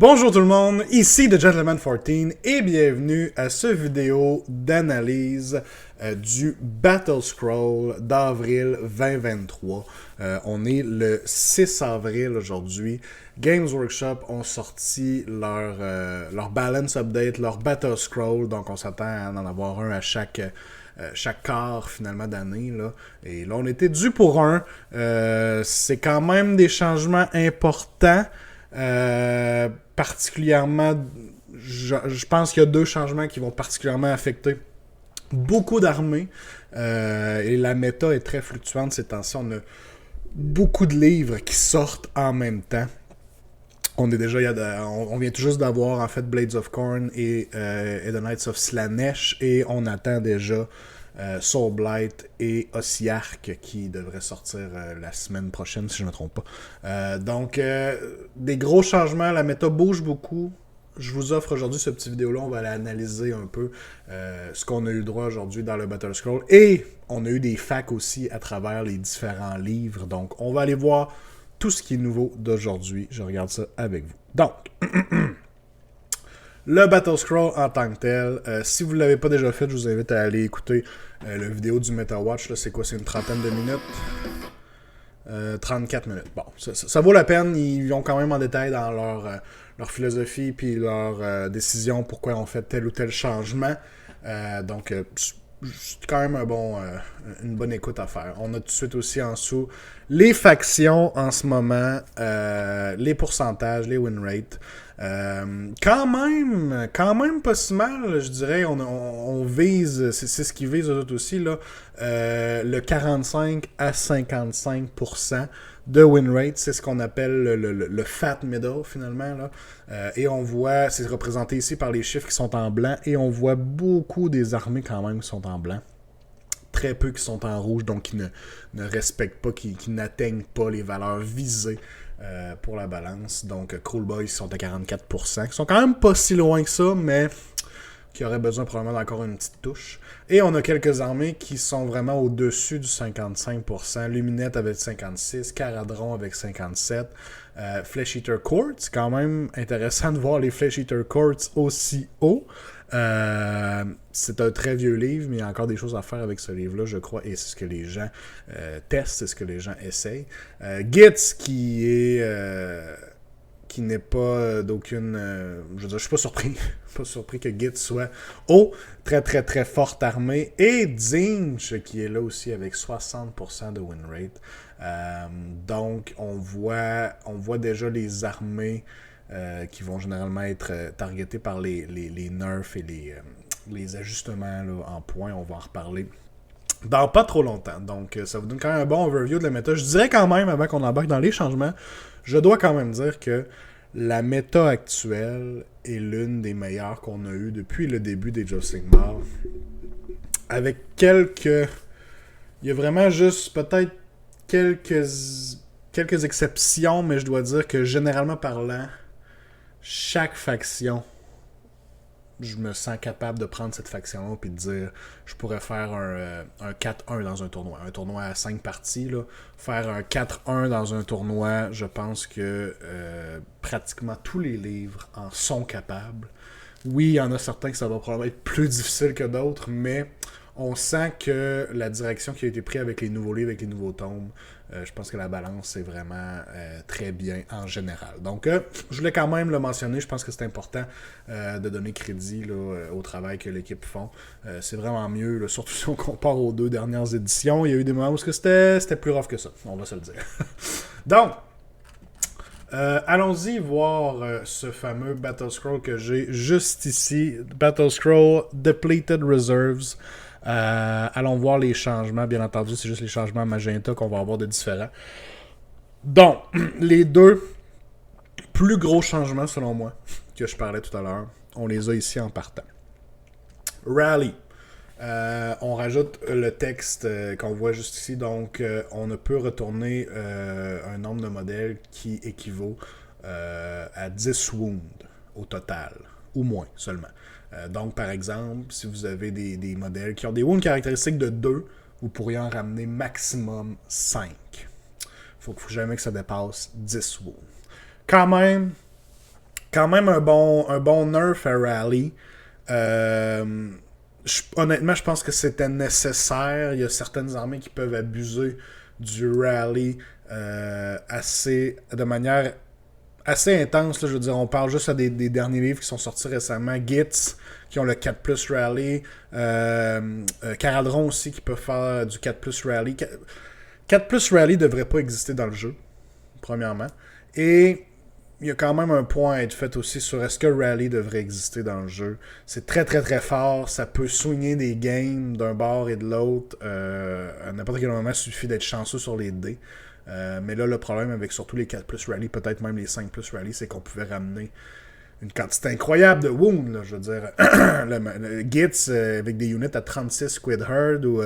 Bonjour tout le monde, ici The Gentleman 14 et bienvenue à cette vidéo d'analyse du Battle Scroll d'avril 2023. On est le 6 avril aujourd'hui. Games Workshop ont sorti leur Balance Update, leur Battle Scroll, donc on s'attend à en avoir un à chaque quart finalement d'année. Là. Et là on était dû pour un. C'est quand même des changements importants. Particulièrement, je pense qu'il y a deux changements qui vont particulièrement affecter beaucoup d'armées. Et la méta est très fluctuante ces temps-ci. On a beaucoup de livres qui sortent en même temps. On vient tout juste d'avoir en fait Blades of Corn et The Knights of Slaanesh et on attend déjà Soulblight et Ossiarch qui devraient sortir la semaine prochaine si je ne me trompe pas. Donc des gros changements, la méta bouge beaucoup. Je vous offre aujourd'hui ce petit vidéo-là, on va aller analyser un peu ce qu'on a eu le droit aujourd'hui dans le Battle Scroll et on a eu des facts aussi à travers les différents livres. Donc on va aller voir tout ce qui est nouveau d'aujourd'hui. Je regarde ça avec vous. Donc le Battle Scroll en tant que tel, si vous ne l'avez pas déjà fait, je vous invite à aller écouter la vidéo du MetaWatch. Là, c'est quoi? C'est une trentaine de minutes. 34 minutes. Bon, ça vaut la peine. Ils vont quand même en détail dans leur philosophie puis leur décision, pourquoi on fait tel ou tel changement. Donc, c'est quand même une bonne écoute à faire. On a tout de suite aussi en dessous les factions en ce moment, les pourcentages, les win rates. Quand même pas si mal, je dirais. On vise, c'est ce qu'ils visent eux autres aussi, là, le 45 à 55% de win rate. C'est ce qu'on appelle le fat middle, finalement. Là. Et on voit, c'est représenté ici par les chiffres qui sont en blanc, et on voit beaucoup des armées quand même qui sont en blanc. Très peu qui sont en rouge, donc qui ne respectent pas, qui n'atteignent pas les valeurs visées pour la balance. Donc, Cruel Boys sont à 44%, qui sont quand même pas si loin que ça, mais qui auraient besoin probablement d'encore une petite touche. Et on a quelques armées qui sont vraiment au-dessus du 55%. Luminette avec 56%, Caradron avec 57%, Flesh Eater Court. C'est quand même intéressant de voir les Flesh Eater Courts aussi haut. C'est un très vieux livre, mais il y a encore des choses à faire avec ce livre-là, je crois, et c'est ce que les gens testent, c'est ce que les gens essayent. Gitz, qui n'est pas d'aucune... je veux dire, je suis pas surpris. Pas surpris que Gitz soit haut. Très, très, très forte armée. Et Zinch, qui est là aussi avec 60% de win rate. Donc, on voit déjà les armées qui vont généralement être targetées par les nerfs et les ajustements là, en points. On va en reparler dans pas trop longtemps. Donc, ça vous donne quand même un bon overview de la méta. Je dirais quand même, avant qu'on embarque dans les changements, je dois quand même dire que la méta actuelle est l'une des meilleures qu'on a eues depuis le début des Age of Sigmar. Avec quelques... Il y a vraiment juste peut-être quelques exceptions, mais je dois dire que généralement parlant, chaque faction, je me sens capable de prendre cette faction-là et de dire je pourrais faire un 4-1 dans un tournoi à 5 parties. Là. Faire un 4-1 dans un tournoi, je pense que pratiquement tous les livres en sont capables. Oui, il y en a certains que ça va probablement être plus difficile que d'autres, mais on sent que la direction qui a été prise avec les nouveaux livres, avec les nouveaux tomes, je pense que la balance est vraiment très bien en général. Donc, je voulais quand même le mentionner. Je pense que c'est important de donner crédit là, au travail que l'équipe font. C'est vraiment mieux, là, surtout si on compare aux deux dernières éditions. Il y a eu des moments où c'était plus rough que ça, on va se le dire. Donc, allons-y voir ce fameux Battle Scroll que j'ai juste ici. Battle Scroll Depleted Reserves. Allons voir les changements. Bien entendu, c'est juste les changements magenta qu'on va avoir de différents. Donc, les deux plus gros changements, selon moi, que je parlais tout à l'heure, on les a ici en partant. Rally. On rajoute le texte qu'on voit juste ici. Donc, on ne peut retourner un nombre de modèles qui équivaut à 10 wounds au total, ou moins seulement. Donc, par exemple, si vous avez des modèles qui ont des wounds caractéristiques de 2, vous pourriez en ramener maximum 5. Il faut jamais que ça dépasse 10 wounds. Quand même, Quand même un bon nerf à Rally. Honnêtement, je pense que c'était nécessaire. Il y a certaines armées qui peuvent abuser du Rally de manière assez intense. Là, je veux dire, on parle juste à des derniers livres qui sont sortis récemment. Gitz, qui ont le 4 plus Rally. Caradron aussi, qui peut faire du 4 plus Rally. 4 plus Rally devrait pas exister dans le jeu, premièrement. Et il y a quand même un point à être fait aussi sur est-ce que Rally devrait exister dans le jeu. C'est très très très fort, ça peut soigner des games d'un bord et de l'autre. À n'importe quel moment, il suffit d'être chanceux sur les dés. Mais là, le problème avec surtout les 4 plus Rally, peut-être même les 5 plus Rally, c'est qu'on pouvait ramener une quantité incroyable de wounds, là, je veux dire. le Gitz avec des units à 36 Squid Herd ou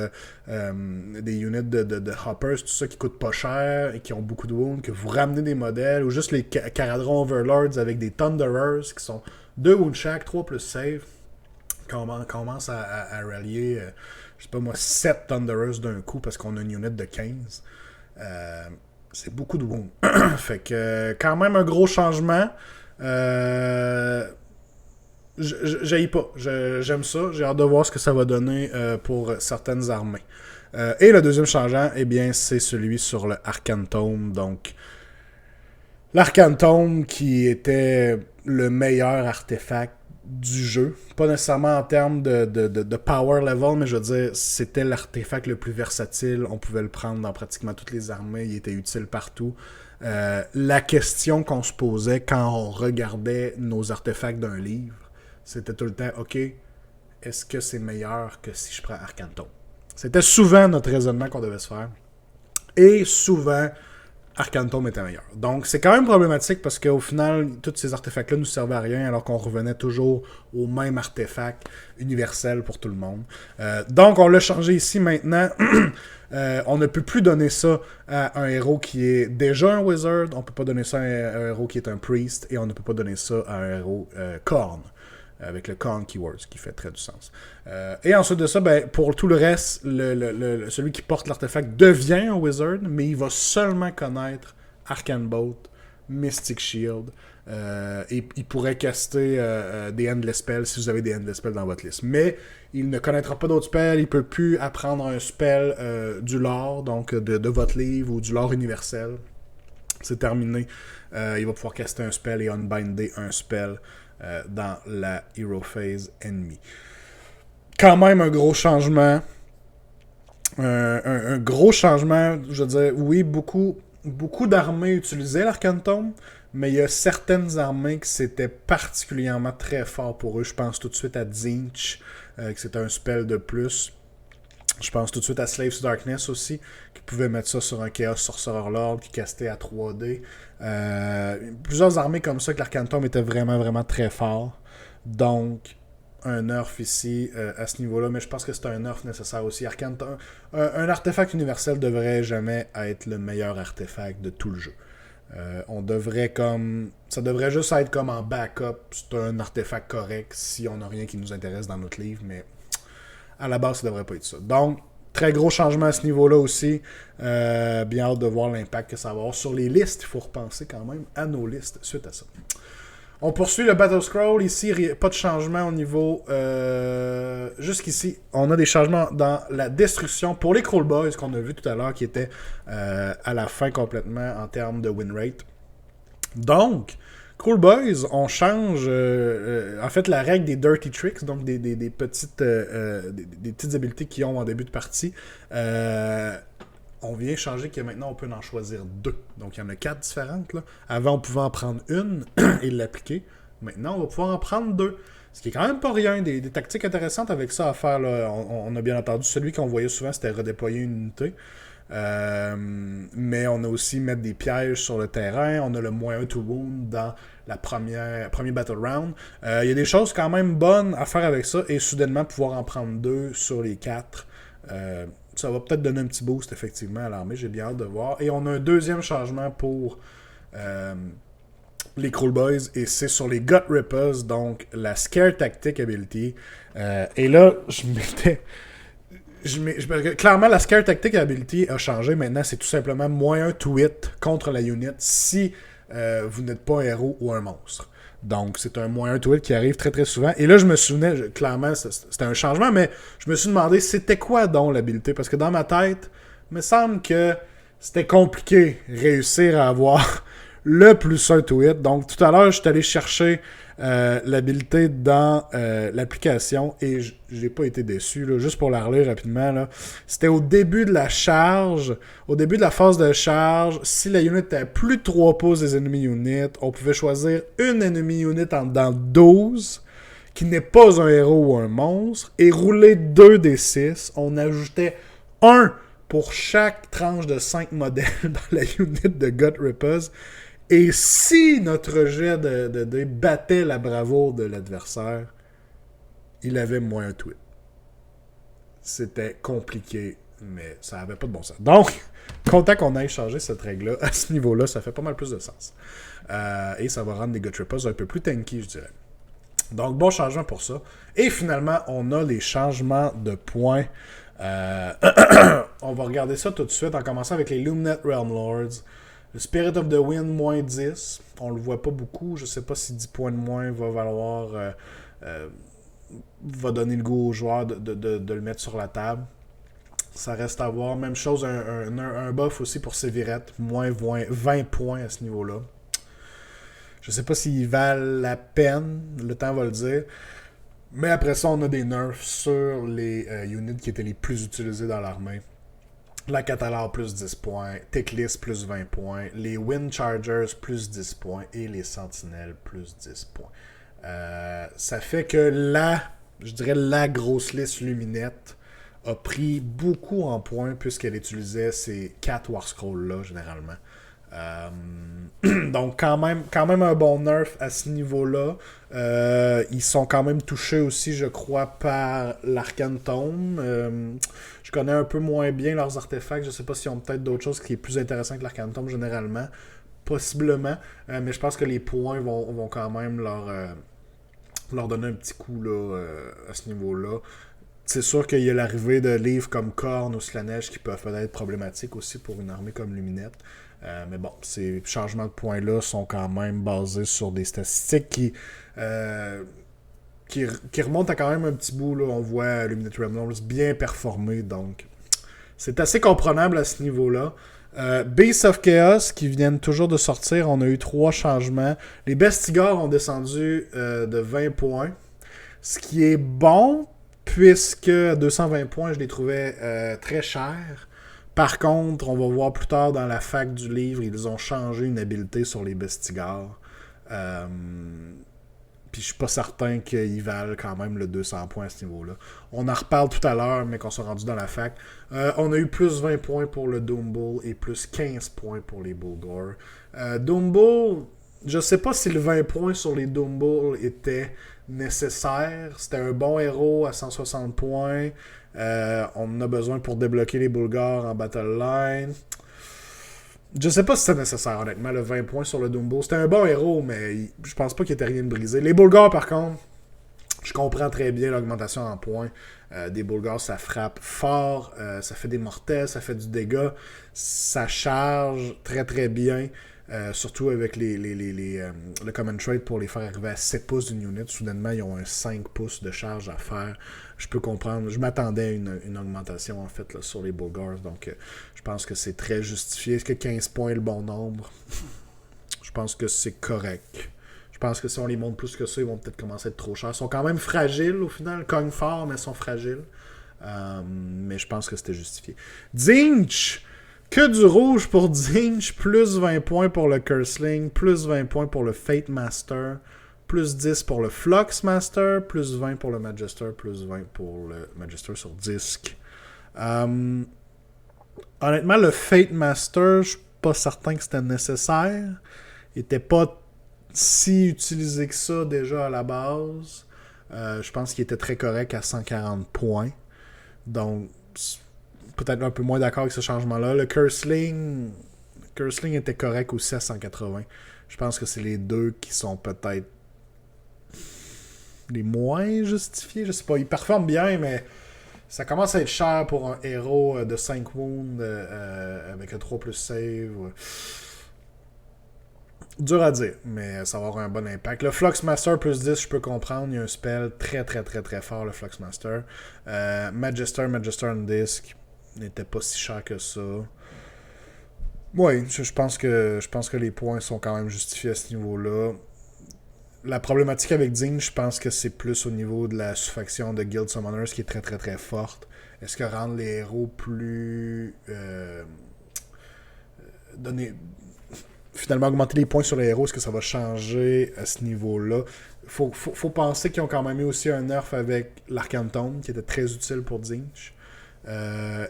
des units de Hoppers, tout ça qui coûtent pas cher et qui ont beaucoup de wounds, que vous ramenez des modèles, ou juste les Caradron Overlords avec des Thunderers qui sont 2 wounds chaque, 3 plus save. Quand on commence à rallier, je sais pas moi, 7 Thunderers d'un coup parce qu'on a une unit de 15. C'est beaucoup de wounds. Fait que quand même un gros changement. J'haïs pas. J'aime ça. J'ai hâte de voir ce que ça va donner pour certaines armées. Et le deuxième changeant, eh bien, c'est celui sur le Arcane Tome. Donc, l'Arcane Tome qui était le meilleur artefact du jeu. Pas nécessairement en termes de power level, mais je veux dire, c'était l'artefact le plus versatile. On pouvait le prendre dans pratiquement toutes les armées. Il était utile partout. La question qu'on se posait quand on regardait nos artefacts d'un livre, c'était tout le temps, OK, est-ce que c'est meilleur que si je prends Arcane Tome? C'était souvent notre raisonnement qu'on devait se faire. Et souvent, Arcane Tome était meilleur. Donc, c'est quand même problématique parce qu'au final, tous ces artefacts-là nous servaient à rien alors qu'on revenait toujours au même artefact universel pour tout le monde. Donc, on l'a changé ici maintenant. On ne peut plus donner ça à un héros qui est déjà un wizard. On ne peut pas donner ça à un héros qui est un priest. Et on ne peut pas donner ça à un héros Khorne. Avec le Khorne keyword, ce qui fait très du sens. Et ensuite de ça, ben, pour tout le reste, celui qui porte l'artefact devient un wizard, mais il va seulement connaître Arcane Bolt, Mystic Shield, et il pourrait caster des Endless Spells si vous avez des Endless Spells dans votre liste. Mais il ne connaîtra pas d'autres spells, il ne peut plus apprendre un spell du lore, donc de votre livre, ou du lore universel. C'est terminé. Il va pouvoir caster un spell et unbinder un spell dans la Hero Phase ennemie. Quand même un gros changement. Un gros changement, je veux dire, oui, beaucoup d'armées utilisaient l'Arcane Tome, mais il y a certaines armées que c'était particulièrement très fort pour eux. Je pense tout de suite à Tzeentch, que c'était un spell de plus. Je pense tout de suite à Slaves to Darkness aussi, qui pouvait mettre ça sur un Chaos Sorcerer Lord qui castait à 3D. Plusieurs armées comme ça que l'Arcane Tome était vraiment, vraiment très fort. Donc, un nerf ici à ce niveau-là, mais je pense que c'est un nerf nécessaire aussi. Arcane Tome, un artefact universel devrait jamais être le meilleur artefact de tout le jeu. Ça devrait juste être comme en backup. C'est un artefact correct si on n'a rien qui nous intéresse dans notre livre, mais à la base, ça devrait pas être ça. Donc, très gros changement à ce niveau-là aussi. Bien hâte de voir l'impact que ça va avoir sur les listes. Il faut repenser quand même à nos listes suite à ça. On poursuit le Battle Scroll. Ici, pas de changement au niveau... jusqu'ici, on a des changements dans la destruction pour les Crawl Boys qu'on a vu tout à l'heure qui étaient à la fin complètement en termes de win rate. Donc, Crawl Boys, on change en fait la règle des Dirty Tricks, donc des petites habilités qu'ils ont en début de partie. On vient changer que maintenant on peut en choisir 2. Donc il y en a 4 différentes. Là. Avant on pouvait en prendre une et l'appliquer. Maintenant on va pouvoir en prendre 2. Ce qui est quand même pas rien. Des tactiques intéressantes avec ça à faire. Là. On a bien entendu celui qu'on voyait souvent, c'était redéployer une unité. Mais on a aussi mettre des pièges sur le terrain. On a le moins 1 to wound dans la premier battle round. Il y a des choses quand même bonnes à faire avec ça et soudainement pouvoir en prendre 2 sur les 4. Ça va peut-être donner un petit boost effectivement à l'armée. J'ai bien hâte de voir. Et on a un deuxième changement pour les Crawl Boys et c'est sur les Gut Rippers, donc la Scare Tactic Ability. Et là, clairement, la Scare Tactic Ability a changé. Maintenant, c'est tout simplement moins 1 to hit contre la unit si vous n'êtes pas un héros ou un monstre. Donc, c'est un moins 1 to hit qui arrive très très souvent. Et là, je me souvenais, clairement, c'était un changement, mais je me suis demandé c'était quoi donc l'habilité? Parce que dans ma tête, il me semble que c'était compliqué réussir à avoir le plus 1 to hit. Donc, tout à l'heure, je suis allé chercher l'habilité dans l'application et j'ai pas été déçu. Là, juste pour la relire rapidement, là. C'était au début de la charge, au début de la phase de charge, si la unit était à plus de 3 pouces des enemy units, on pouvait choisir une enemy unit dans 12 qui n'est pas un héros ou un monstre et rouler 2 des 6. On ajoutait 1 pour chaque tranche de 5 modèles dans la unit de Gut Rippers. Et si notre jet de dés battait la bravoure de l'adversaire, il avait moins un tweet. C'était compliqué, mais ça avait pas de bon sens. Donc, content qu'on aille changer cette règle-là à ce niveau-là, ça fait pas mal plus de sens. Et ça va rendre les Gut Rippers un peu plus tanky, je dirais. Donc, bon changement pour ça. Et finalement, on a les changements de points. On va regarder ça tout de suite en commençant avec les Lumineth Realm Lords. Le Spirit of the Wind, moins 10. On le voit pas beaucoup. Je sais pas si 10 points de moins va valoir... va donner le goût aux joueurs de le mettre sur la table. Ça reste à voir. Même chose, un buff aussi pour Sévirette. Moins 20 points à ce niveau-là. Je sais pas s'ils valent la peine. Le temps va le dire. Mais après ça, on a des nerfs sur les units qui étaient les plus utilisés dans l'armée. La Catalar plus 10 points, Teclis plus 20 points, les Wind Chargers plus 10 points et les Sentinelles plus 10 points. Ça fait que je dirais la grosse liste Luminette a pris beaucoup en points puisqu'elle utilisait ces 4 War Scrolls-là généralement. Donc quand même un bon nerf à ce niveau-là. Ils sont quand même touchés aussi, je crois, par l'Arcane Tome. Je connais un peu moins bien leurs artefacts. Je sais pas s'ils ont peut-être d'autres choses qui est plus intéressant que l'Arcane Tome généralement. Possiblement. Mais je pense que les points vont quand même leur donner un petit coup là, à ce niveau-là. C'est sûr qu'il y a l'arrivée de livres comme Korn ou Slanesh qui peuvent peut-être être problématiques aussi pour une armée comme Luminette. Mais bon, ces changements de points-là sont quand même basés sur des statistiques qui remontent à quand même un petit bout. Là. On voit Luminette Realm Lords bien performer, donc c'est assez comprenable à ce niveau-là. Beasts of Chaos qui viennent toujours de sortir, on a eu 3 changements. Les Bestigors ont descendu de 20 points, ce qui est bon, puisque à 220 points, je les trouvais très chers. Par contre, on va voir plus tard dans la fac du livre, ils ont changé une habileté sur les Bestigors. Puis je suis pas certain qu'ils valent quand même le 200 points à ce niveau-là. On en reparle tout à l'heure, mais qu'on soit rendu dans la fac. On a eu plus 20 points pour le Doom Bull et plus 15 points pour les Bulgor. Doom Bull, je sais pas si le 20 points sur les Doom Bull était nécessaire. C'était un bon héros à 160 points. On en a besoin pour débloquer les Bulgars en Battle Line. Je sais pas si c'était nécessaire, honnêtement, le 20 points sur le Dumbo. C'était un bon héros, mais je pense pas qu'il y ait rien de brisé. Les Bulgars, par contre, je comprends très bien l'augmentation en points. Des Bulgars, ça frappe fort, ça fait des mortels, ça fait du dégât, ça charge très très bien. Surtout avec le common trade pour les faire arriver à 7 pouces d'une unit. Soudainement, ils ont un 5 pouces de charge à faire. Je peux comprendre. Je m'attendais à une augmentation en fait là, sur les Bulgars. Donc, je pense que c'est très justifié. Est-ce que 15 points est le bon nombre? Je pense que c'est correct. Je pense que si on les monte plus que ça, ils vont peut-être commencer à être trop chers. Ils sont quand même fragiles au final. Cognent fort, mais ils sont fragiles. Mais je pense que c'était justifié. Zinch! Que du rouge pour Zinch, plus 20 points pour le Curseling, plus 20 points pour le Fate Master, plus 10 pour le Flux Master, plus 20 pour le Magister, plus 20 pour le Magister sur disque. Honnêtement, le Fate Master, je suis pas certain que c'était nécessaire. Il était pas si utilisé que ça déjà à la base. Je pense qu'il était très correct à 140 points. Donc, peut-être un peu moins d'accord avec ce changement-là. Le Curseling était correct aussi à 180. Je pense que c'est les deux qui sont peut-être les moins justifiés. Je sais pas, ils performent bien, mais ça commence à être cher pour un héros de 5 wounds avec un 3 plus save. Dur à dire, mais ça va avoir un bon impact. Le Fluxmaster plus 10, je peux comprendre. Il y a un spell très très très très fort, le Fluxmaster. Magister on Disc n'était pas si cher que ça. Oui, je pense que les points sont quand même justifiés à ce niveau-là. La problématique avec Ding, je pense que c'est plus au niveau de la sous-faction de Guild Summoners qui est très très très forte. Est-ce que rendre les héros plus... donner... Finalement, augmenter les points sur les héros, est-ce que ça va changer à ce niveau-là? Faut penser qu'ils ont quand même eu aussi un nerf avec l'Arcantone, qui était très utile pour Zinch.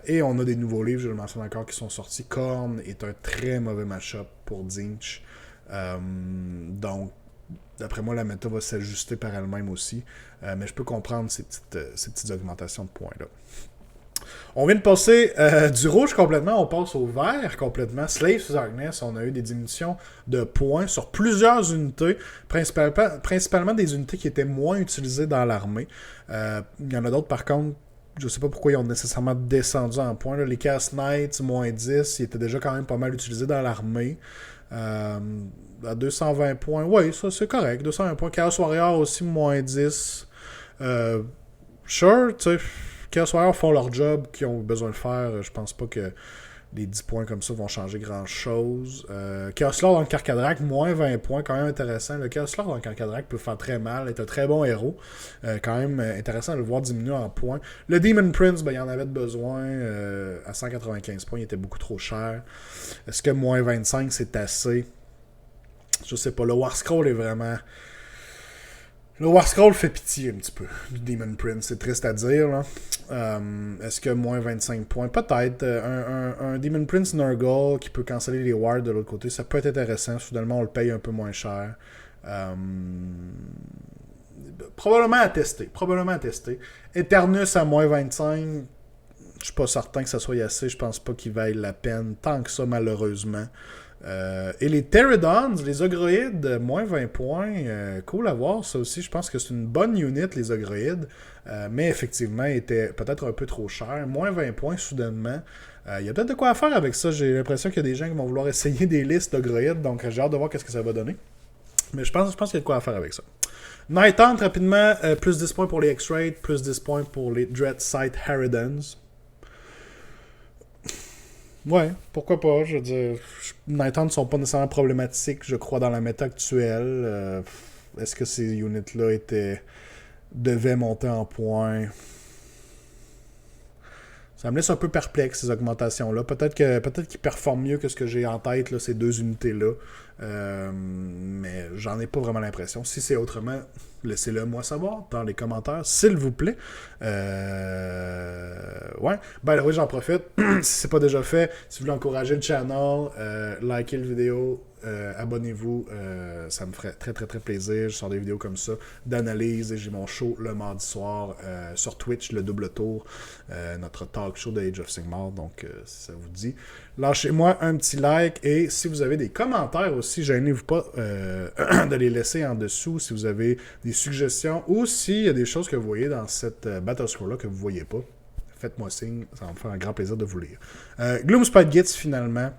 Et on a des nouveaux livres, je le mentionne encore, qui sont sortis. Korn est un très mauvais match-up pour Zinch. Donc, d'après moi, la méta va s'ajuster par elle-même aussi. Mais je peux comprendre ces petites augmentations de points-là. On vient de passer du rouge complètement, on passe au vert complètement. Slaves Darkness, on a eu des diminutions de points sur plusieurs unités, principalement des unités qui étaient moins utilisées dans l'armée. Il y en a d'autres par contre, je sais pas pourquoi ils ont nécessairement descendu en points. Là. Les Chaos Knights, moins 10, ils étaient déjà quand même pas mal utilisés dans l'armée. À 220 points, oui, ça c'est correct. 220 points. Chaos Warrior aussi, moins 10. Sure, tu sais. Chaos Warrior font leur job qu'ils ont besoin de faire. Je pense pas que les 10 points comme ça vont changer grand-chose. Chaos Lord dans le Carcadrak, moins 20 points, quand même intéressant. Le Chaos Lord dans le Carcadrak peut faire très mal, est un très bon héros. Quand même intéressant de le voir diminuer en points. Le Demon Prince, ben, il en avait besoin à 195 points, il était beaucoup trop cher. Est-ce que moins 25 c'est assez? Je sais pas. Le War Scroll est vraiment... Le War Scroll fait pitié un petit peu, du Demon Prince, c'est triste à dire. Là. Est-ce que moins 25 points? Peut-être. Un Demon Prince Nurgle qui peut canceller les wards de l'autre côté, ça peut être intéressant. Finalement, on le paye un peu moins cher. Probablement à tester. Eternus à moins 25, je suis pas certain que ça soit assez. Je pense pas qu'il vaille la peine tant que ça, malheureusement. Et les Pterodons, les Ogroïdes, moins 20 points, cool à voir, ça aussi, je pense que c'est une bonne unit, les Ogroïdes, mais effectivement, était peut-être un peu trop cher, moins 20 points soudainement, il y a peut-être de quoi faire avec ça, j'ai l'impression qu'il y a des gens qui vont vouloir essayer des listes d'Ogroïdes, donc j'ai hâte de voir ce que ça va donner, mais je pense qu'il y a de quoi faire avec ça. Night Hunt, rapidement, plus 10 points pour les X-Raid, plus 10 points pour les Dreadsight Harridans. Ouais, pourquoi pas, je veux dire, Night Hunt ne sont pas nécessairement problématiques, je crois, dans la méta actuelle. Est-ce que ces units-là devaient monter en points? Ça me laisse un peu perplexe, ces augmentations-là. Peut-être qu'ils performent mieux que ce que j'ai en tête, là, ces deux unités-là. Mais j'en ai pas vraiment l'impression. Si c'est autrement, laissez-le moi savoir dans les commentaires, s'il vous plaît. Ouais. Ben oui, j'en profite. Si c'est pas déjà fait, si vous voulez encourager le channel, likez la vidéo, abonnez-vous. Ça me ferait très très très plaisir. Je sors des vidéos comme ça d'analyse et j'ai mon show le mardi soir sur Twitch, le double tour, notre talk show de Age of Sigmar. Donc si ça vous dit, lâchez-moi un petit like et si vous avez des commentaires aussi, gênez-vous pas de les laisser en dessous si vous avez des suggestions ou s'il y a des choses que vous voyez dans cette Battle Scroll-là que vous voyez pas. Faites-moi signe, ça va me faire un grand plaisir de vous lire. Gloomspite Gitz, finalement.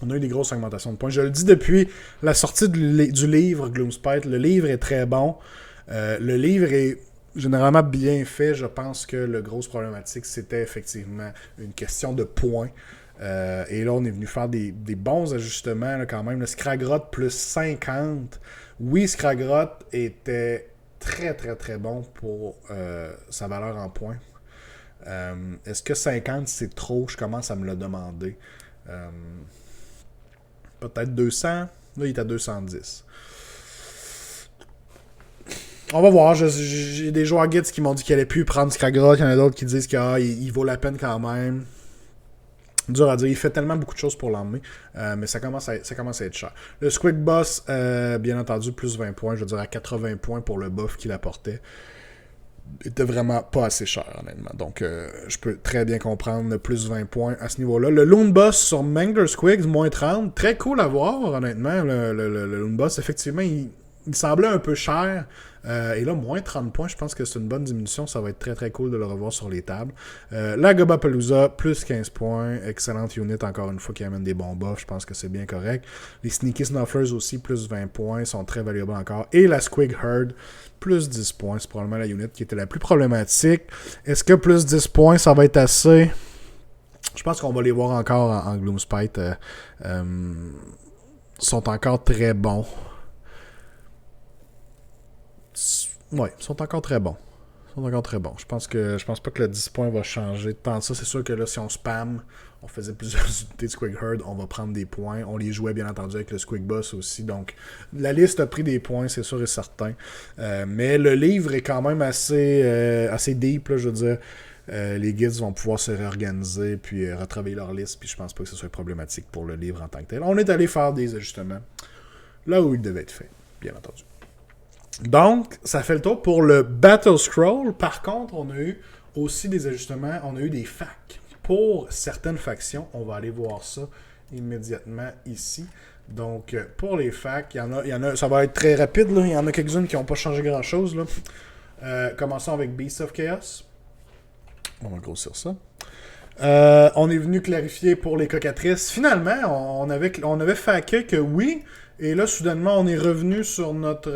On a eu des grosses augmentations de points. Je le dis depuis la sortie du livre Gloomspite. Le livre est très bon. Le livre est généralement bien fait. Je pense que le grosse problématique, c'était effectivement une question de points. Et là, on est venu faire des bons ajustements là, quand même. Le Skragrott plus 50. Oui, Skragrott était très très très bon pour sa valeur en points. Est-ce que 50 c'est trop? Je commence à me le demander. Peut-être 200. Là, il est à 210. On va voir. J'ai des joueurs guides qui m'ont dit qu'il allait plus prendre Skragrott. Il y en a d'autres qui disent qu'il vaut la peine quand même. Dur à dire. Il fait tellement beaucoup de choses pour l'emmener. Mais ça commence à être cher. Le Squig Boss, bien entendu, plus 20 points. Je veux dire à 80 points pour le buff qu'il apportait. Était vraiment pas assez cher, honnêtement. Donc, je peux très bien comprendre le plus 20 points à ce niveau-là. Le Loon Boss sur Mangler Squigs, moins 30. Très cool à voir, honnêtement. Le Loon Boss, effectivement, il semblait un peu cher. Et là, moins 30 points, je pense que c'est une bonne diminution. Ça va être très très cool de le revoir sur les tables. La Gobapalooza, plus 15 points. Excellente unit, encore une fois, qui amène des bons buffs. Je pense que c'est bien correct. Les Sneaky Snufflers aussi, plus 20 points, sont très valuables encore. Et la Squig Herd, plus 10 points. C'est probablement la unit qui était la plus problématique. Est-ce que plus 10 points, ça va être assez? Je pense qu'on va les voir encore en Gloomspite. Sont encore très bons. Ouais, ils sont encore très bons. Ils sont encore très bons. Je pense pas que le 10 points va changer tant de ça. C'est sûr que là, si on spam, on faisait plusieurs unités de Squig Herd, on va prendre des points. On les jouait bien entendu avec le Squig Boss aussi. Donc, la liste a pris des points, c'est sûr et certain. Mais le livre est quand même assez deep, là, je veux dire. Les guides vont pouvoir se réorganiser puis retravailler leur liste. Puis je pense pas que ce soit problématique pour le livre en tant que tel. On est allé faire des ajustements là où ils devaient être faits, bien entendu. Donc, ça fait le tour pour le Battle Scroll. Par contre, on a eu aussi des ajustements. On a eu des facs. Pour certaines factions, on va aller voir ça immédiatement ici. Donc, pour les facs, il y en a, ça va être très rapide. Là. Il y en a quelques-unes qui n'ont pas changé grand-chose. Commençons avec Beast of Chaos. On va grossir ça. On est venu clarifier pour les cocatrices. Finalement, on avait faqué que oui. Et là, soudainement, on est revenu sur notre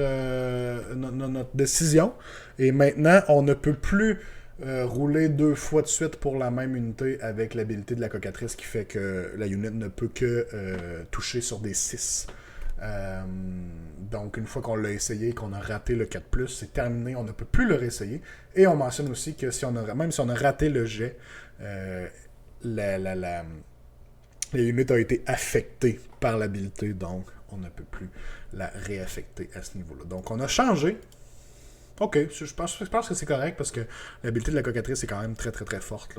décision. Et maintenant, on ne peut plus rouler 2 fois de suite pour la même unité avec l'habilité de la cocatrice qui fait que la unit ne peut que toucher sur des 6. Donc, une fois qu'on l'a essayé et qu'on a raté le 4+, c'est terminé. On ne peut plus le réessayer. Et on mentionne aussi que même si on a raté le jet, la unit a été affectée par l'habilité. Donc, on ne peut plus la réaffecter à ce niveau-là. Donc, on a changé. Ok, je pense que c'est correct parce que l'habilité de la cocatrice est quand même très très très forte.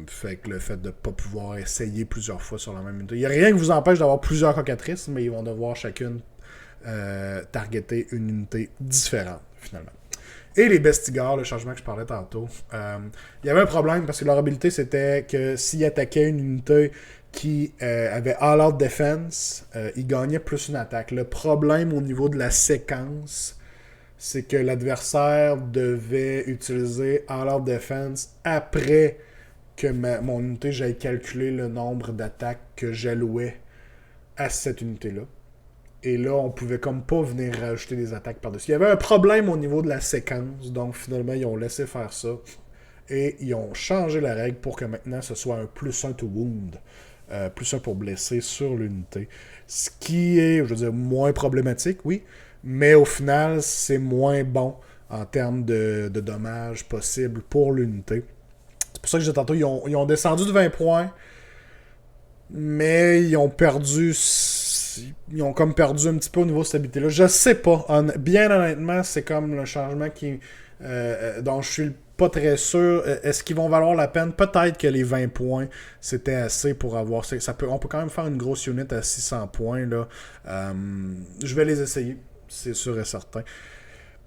Fait que le fait de ne pas pouvoir essayer plusieurs fois sur la même unité. Il n'y a rien qui vous empêche d'avoir plusieurs cocatrices, mais ils vont devoir chacune targeter une unité différente, finalement. Et les Bestigars, le changement que je parlais tantôt, il y avait un problème parce que leur habilité c'était que s'ils attaquaient une unité qui avait All-Out Defense, ils gagnaient plus une attaque. Le problème au niveau de la séquence, c'est que l'adversaire devait utiliser All-Out Defense après que mon unité, j'aille calculer le nombre d'attaques que j'allouais à cette unité-là. Et là, on pouvait comme pas venir rajouter des attaques par-dessus. Il y avait un problème au niveau de la séquence, donc finalement, ils ont laissé faire ça. Et ils ont changé la règle pour que maintenant, ce soit un +1 to wound. +1 pour blesser sur l'unité. Ce qui est, je veux dire, moins problématique, oui. Mais au final, c'est moins bon en termes de dommages possibles pour l'unité. C'est pour ça que je disais tantôt, ils ont descendu de 20 points, mais ils ont comme perdu un petit peu au niveau de cette habilité-là. Je sais pas. Bien honnêtement, c'est comme le changement dont je suis pas très sûr. Est-ce qu'ils vont valoir la peine? Peut-être que les 20 points, c'était assez pour avoir... on peut quand même faire une grosse unit à 600 points. Là. Je vais les essayer. C'est sûr et certain.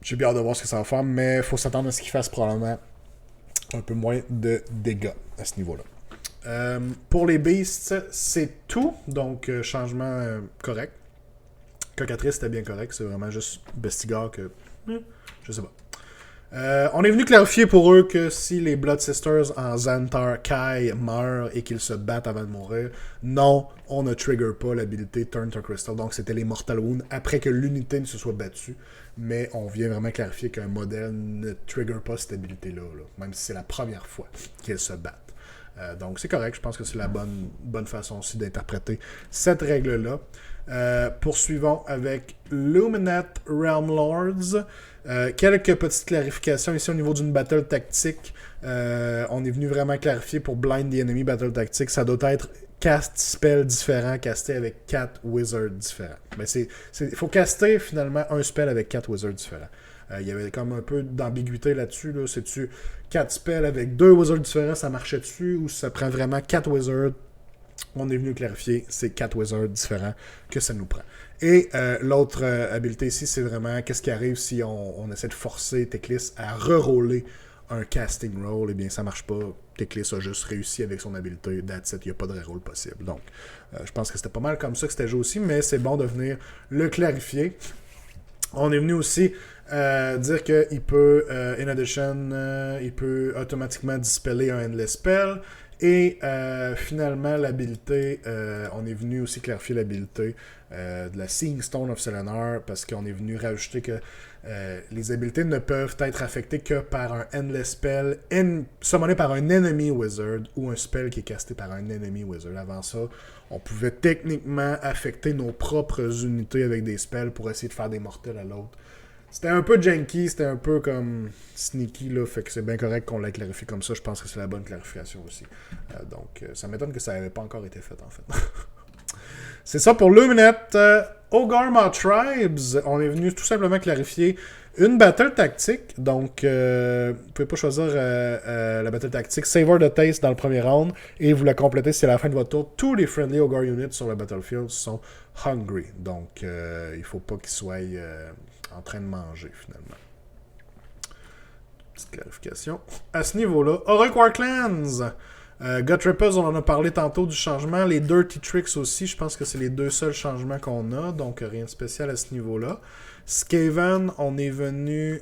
J'ai bien hâte de voir ce que ça va faire, mais il faut s'attendre à ce qu'ils fassent probablement un peu moins de dégâts à ce niveau-là. Pour les Beasts, c'est tout. Donc, changement correct. Cocatrice, c'était bien correct. C'est vraiment juste Bestigar que... je sais pas. On est venu clarifier pour eux que si les Blood Sisters en Xantar Kai meurent et qu'ils se battent avant de mourir, non, on ne trigger pas l'habilité Turn to Crystal. Donc c'était les Mortal Wounds après que l'unité ne se soit battue. Mais on vient vraiment clarifier qu'un modèle ne trigger pas cette habilité-là, même si c'est la première fois qu'ils se battent. Donc c'est correct, je pense que c'est la bonne façon aussi d'interpréter cette règle-là. Poursuivons avec Lumineth Realm Lords. Quelques petites clarifications ici au niveau d'une battle tactique. On est venu vraiment clarifier pour Blind the Enemy Battle Tactique. Ça doit être cast spell différent casté avec 4 wizards différents. Mais il faut caster finalement un spell avec 4 wizards différents. Il y avait comme un peu d'ambiguïté là-dessus. Là. C'est-tu 4 spells avec 2 wizards différents, ça marchait dessus, ou ça prend vraiment 4 wizards? On est venu clarifier, c'est 4 wizards différents que ça nous prend. Et l'autre habileté ici, c'est vraiment qu'est-ce qui arrive si on essaie de forcer Teclis à reroller un casting roll. Eh bien, ça marche pas. Teclis a juste réussi avec son habileté. That's it, il n'y a pas de reroll possible. Donc, je pense que c'était pas mal comme ça que c'était joué aussi, mais c'est bon de venir le clarifier. On est venu aussi dire qu'il peut, in addition, il peut automatiquement dispeller un Endless Spell. Et finalement, l'habilité, on est venu aussi clarifier l'habilité de la Seeing Stone of Selenar, parce qu'on est venu rajouter que les habiletés ne peuvent être affectées que par un Endless Spell summoné par un Enemy Wizard ou un spell qui est casté par un Enemy Wizard. Avant ça, on pouvait techniquement affecter nos propres unités avec des spells pour essayer de faire des mortels à l'autre. C'était un peu janky, c'était un peu comme sneaky, là, fait que c'est bien correct qu'on l'ait clarifié comme ça. Je pense que c'est la bonne clarification aussi. Donc, ça m'étonne que ça n'avait pas encore été fait, en fait. C'est ça pour Lumineth. Ogarma Tribes, on est venu tout simplement clarifier une battle tactique. Donc, vous pouvez pas choisir la battle tactique Savor the Taste dans le premier round et vous la complétez si à la fin de votre tour, tous les friendly Ogre units sur le battlefield sont hungry. Donc, il faut pas qu'ils soient en train de manger finalement. Petite clarification. À ce niveau-là, Oracle War Clans. Gut Rippers, on en a parlé tantôt du changement. Les Dirty Tricks aussi, je pense que c'est les deux seuls changements qu'on a. Donc rien de spécial à ce niveau-là. Skaven, on est venu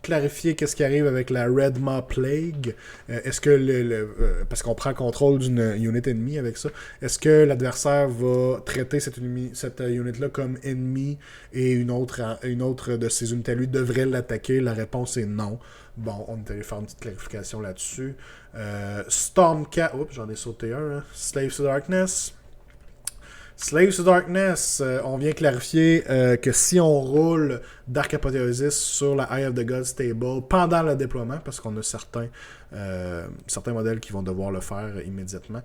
clarifier qu'est-ce qui arrive avec la Red Maw Plague. Est-ce que parce qu'on prend contrôle d'une unit ennemie avec ça, est-ce que l'adversaire va traiter cette unit-là comme ennemi et une autre de ses unités à lui devrait l'attaquer? La réponse est non. Bon, on est allé faire une petite clarification là-dessus. Stormcat, oups, j'en ai sauté un. Hein. Slaves to Darkness. Slaves to Darkness, on vient clarifier que si on roule Dark Apotheosis sur la Eye of the Gods table pendant le déploiement, parce qu'on a certains modèles qui vont devoir le faire immédiatement,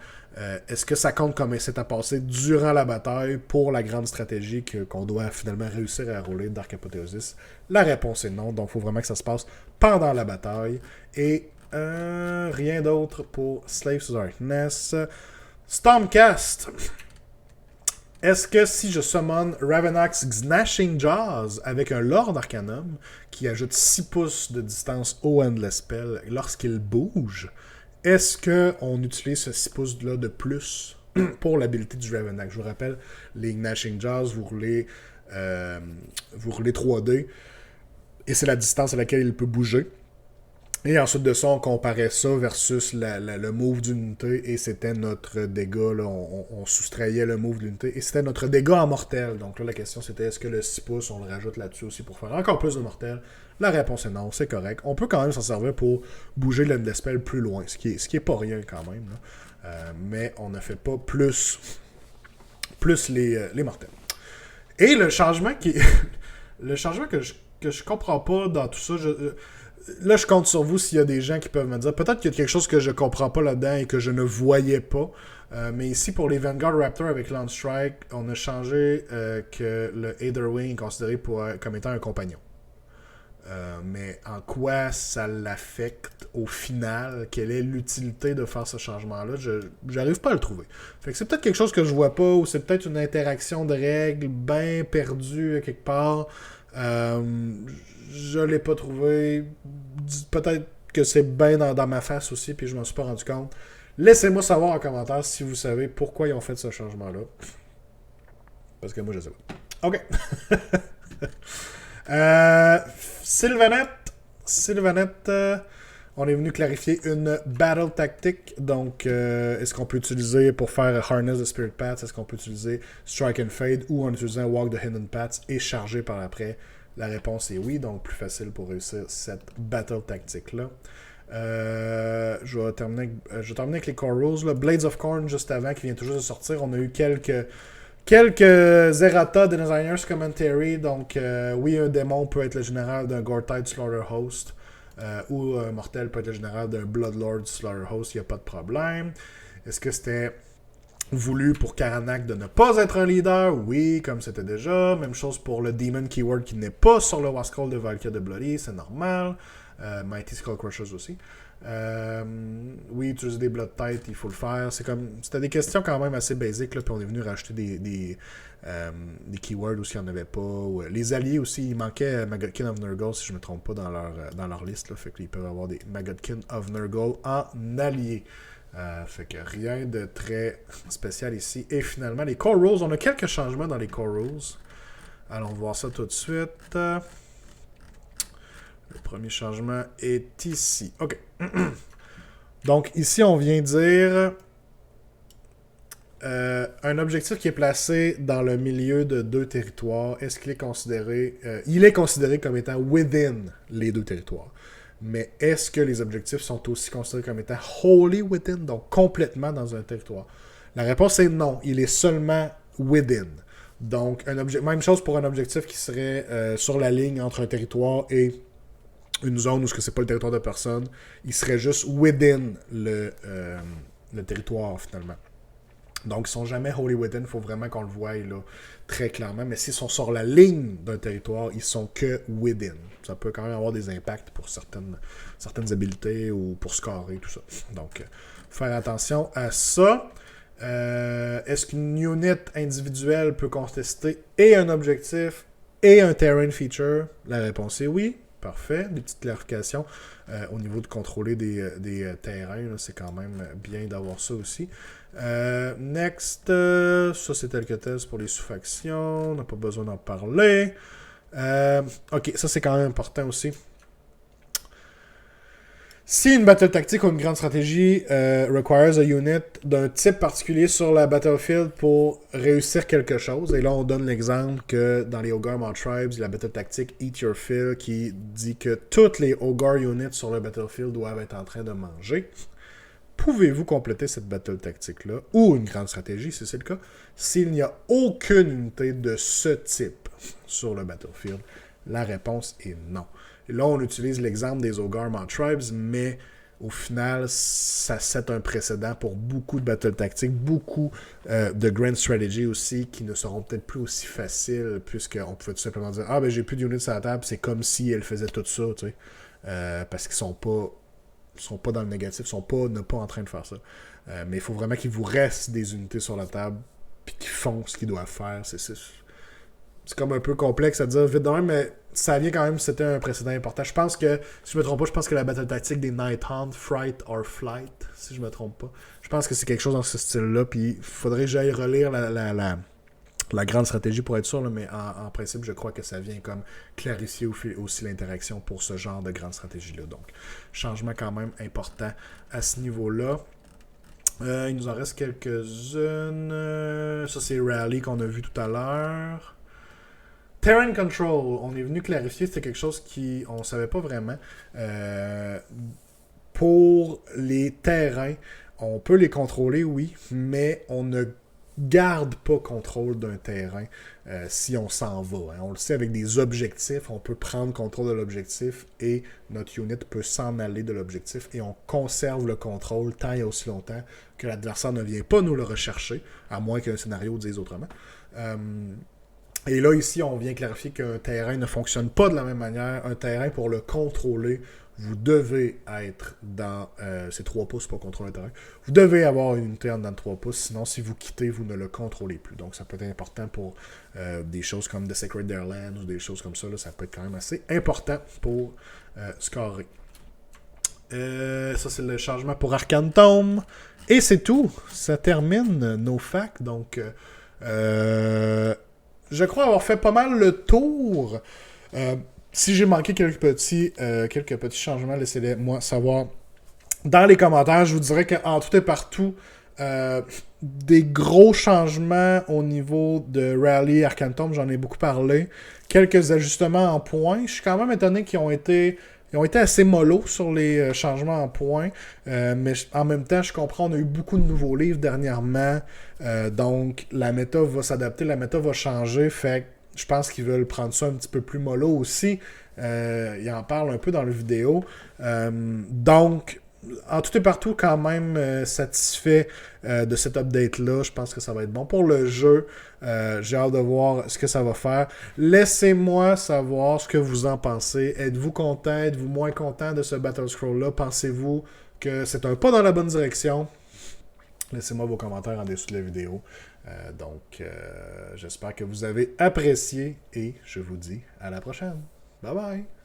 est-ce que ça compte comme essai à passer durant la bataille pour la grande stratégie qu'on doit finalement réussir à rouler Dark Apotheosis? La réponse est non, donc il faut vraiment que ça se passe pendant la bataille. Et rien d'autre pour Slaves to Darkness. Stormcast. Est-ce que si je summon Ravenox Gnashing Jaws avec un Lord Arcanum qui ajoute 6 pouces de distance au Endless Spell lorsqu'il bouge, est-ce qu'on utilise ce 6 pouces-là de plus pour l'habilité du Ravenox? Je vous rappelle, les Gnashing Jaws, vous roulez 3D et c'est la distance à laquelle il peut bouger. Et ensuite de ça, on comparait ça versus le move d'unité et c'était notre dégât. Là, on soustrayait le move de l'unité et c'était notre dégât en mortel. Donc là, la question c'était est-ce que le 6 pouces, on le rajoute là-dessus aussi pour faire encore plus de mortel? La réponse est non, c'est correct. On peut quand même s'en servir pour bouger l'Endless Spell plus loin, ce qui est pas rien quand même. Là. Mais on ne fait pas plus les mortels. Et le changement le changement que je comprends pas dans tout ça, là, je compte sur vous s'il y a des gens qui peuvent me dire. Peut-être qu'il y a quelque chose que je comprends pas là-dedans et que je ne voyais pas. Mais ici, pour les Vanguard Raptor avec Launch Strike, on a changé que le Aetherwing est considéré comme étant un compagnon. Mais en quoi ça l'affecte au final? Quelle est l'utilité de faire ce changement-là? J'arrive pas à le trouver. Fait que c'est peut-être quelque chose que je vois pas ou c'est peut-être une interaction de règles bien perdue quelque part. Je l'ai pas trouvé. Peut-être que c'est bien dans ma face aussi, puis je m'en suis pas rendu compte. Laissez-moi savoir en commentaire si vous savez pourquoi ils ont fait ce changement-là. Parce que moi, je sais pas. OK. Sylvanette, on est venu clarifier une battle tactique. Donc, est-ce qu'on peut utiliser pour faire Harness the Spirit Paths? Est-ce qu'on peut utiliser Strike and Fade ou en utilisant Walk the Hidden Paths et charger par après? La réponse est oui, donc plus facile pour réussir cette battle tactique-là. Je vais terminer avec les Core Rules. Là. Blades of Corn, juste avant, qui vient toujours de sortir. On a eu quelques errata de Designers Commentary. Donc, oui, un démon peut être le général d'un Gortide Slaughter Host. Ou un mortel peut être le général d'un Bloodlord Slaughter Host. Il n'y a pas de problème. Est-ce que c'était voulu pour Karanak de ne pas être un leader? Oui, comme c'était déjà. Même chose pour le Demon Keyword qui n'est pas sur le Wascall de Valkyrie de Bloody. C'est normal. Mighty Skull Crushers aussi. Oui, utiliser des Blood Tide, il faut le faire. C'était des questions quand même assez basiques, là, puis on est venu rajouter des keywords aussi, il n'y en avait pas. Les alliés aussi, il manquait Magodkin of Nurgle, si je ne me trompe pas, dans leur liste. Là, fait qu'ils peuvent avoir des Magodkin of Nurgle en allié. Fait que rien de très spécial ici. Et finalement, les Core Rules, on a quelques changements dans les Core Rules. Allons voir ça tout de suite. Le premier changement est ici. OK. Donc, ici, on vient dire un objectif qui est placé dans le milieu de deux territoires. Est-ce qu'il est considéré... il est considéré comme étant within les deux territoires. Mais est-ce que les objectifs sont aussi considérés comme étant wholly within, donc complètement dans un territoire? La réponse est non. Il est seulement within. Donc, même chose pour un objectif qui serait sur la ligne entre un territoire et une zone où ce n'est pas le territoire de personne. Il serait juste within le territoire, finalement. Donc, ils sont jamais wholly within. Il faut vraiment qu'on le voie là, très clairement. Mais s'ils sont sur la ligne d'un territoire, ils sont que within. Ça peut quand même avoir des impacts pour certaines habilités ou pour scorer, tout ça. Donc, faire attention à ça. Est-ce qu'une unit individuelle peut contester et un objectif et un terrain feature? La réponse est oui. Parfait. Des petites clarifications au niveau de contrôler des terrains. C'est quand même bien d'avoir ça aussi. Next. Ça, c'est tel que tel pour les sous-factions. On n'a pas besoin d'en parler. Ok, ça, c'est quand même important aussi. Si une battle tactique ou une grande stratégie requires a unit d'un type particulier sur la battlefield pour réussir quelque chose, et là on donne l'exemple que dans les Ogre Mod Tribes, la battle tactique Eat Your Fill qui dit que toutes les Ogre units sur le battlefield doivent être en train de manger, pouvez-vous compléter cette battle tactique-là, ou une grande stratégie si c'est le cas, s'il n'y a aucune unité de ce type sur le battlefield? La réponse est non. Et là, on utilise l'exemple des Ogre Mod Tribes, mais au final, ça set un précédent pour beaucoup de battle tactiques, beaucoup de grand strategy aussi, qui ne seront peut-être plus aussi faciles, puisqu'on pouvait tout simplement dire « Ah, ben j'ai plus d'units sur la table, c'est comme si elle faisait tout ça, tu sais. Parce qu'ils sont pas dans le négatif, sont pas en train de faire ça. Mais il faut vraiment qu'il vous reste des unités sur la table, puis qu'ils font ce qu'ils doivent faire. C'est comme un peu complexe à dire vite de même, mais ça vient quand même, c'était un précédent important. Je pense que, si je me trompe pas, je pense que la battle tactique des Night Hunt, Fright or Flight, si je me trompe pas, je pense que c'est quelque chose dans ce style-là, puis il faudrait que j'aille relire la grande stratégie pour être sûr, là, mais en principe, je crois que ça vient comme clarifier aussi l'interaction pour ce genre de grande stratégie-là. Donc, changement quand même important à ce niveau-là. Il nous en reste quelques-unes. Ça, c'est Rally qu'on a vu tout à l'heure. Terrain Control, on est venu clarifier, c'était quelque chose qu'on ne savait pas vraiment. Pour les terrains, on peut les contrôler, oui, mais on ne garde pas contrôle d'un terrain si on s'en va. Hein. On le sait avec des objectifs, on peut prendre contrôle de l'objectif et notre unit peut s'en aller de l'objectif et on conserve le contrôle tant et aussi longtemps que l'adversaire ne vient pas nous le rechercher, à moins qu'un scénario dise autrement. Et là, ici, on vient clarifier qu'un terrain ne fonctionne pas de la même manière. Un terrain, pour le contrôler, vous devez être dans ces 3 pouces pour contrôler un terrain. Vous devez avoir une unité en dedans de 3 pouces, sinon, si vous quittez, vous ne le contrôlez plus. Donc, ça peut être important pour des choses comme The Sacred Airlands ou des choses comme ça. Là, ça peut être quand même assez important pour scorer. Ça, c'est le changement pour Arcane Tome. Et c'est tout. Ça termine nos facts. Donc, je crois avoir fait pas mal le tour. Si j'ai manqué quelques petits changements, laissez-les-moi savoir dans les commentaires. Je vous dirais qu'en tout et partout, des gros changements au niveau de Rally Arcane Tome, j'en ai beaucoup parlé. Quelques ajustements en points. Je suis quand même étonné qu'ils ont été assez mollo sur les changements en points. Mais en même temps, je comprends, on a eu beaucoup de nouveaux livres dernièrement. Donc, la méta va s'adapter, la méta va changer. Fait que je pense qu'ils veulent prendre ça un petit peu plus mollo aussi. Ils en parlent un peu dans la vidéo. Donc, en tout et partout, quand même satisfait de cet update-là. Je pense que ça va être bon pour le jeu. J'ai hâte de voir ce que ça va faire. Laissez-moi savoir ce que vous en pensez. Êtes-vous content? Êtes-vous moins content de ce Battle Scroll-là? Pensez-vous que c'est un pas dans la bonne direction? Laissez-moi vos commentaires en dessous de la vidéo. Donc, j'espère que vous avez apprécié et je vous dis à la prochaine. Bye bye!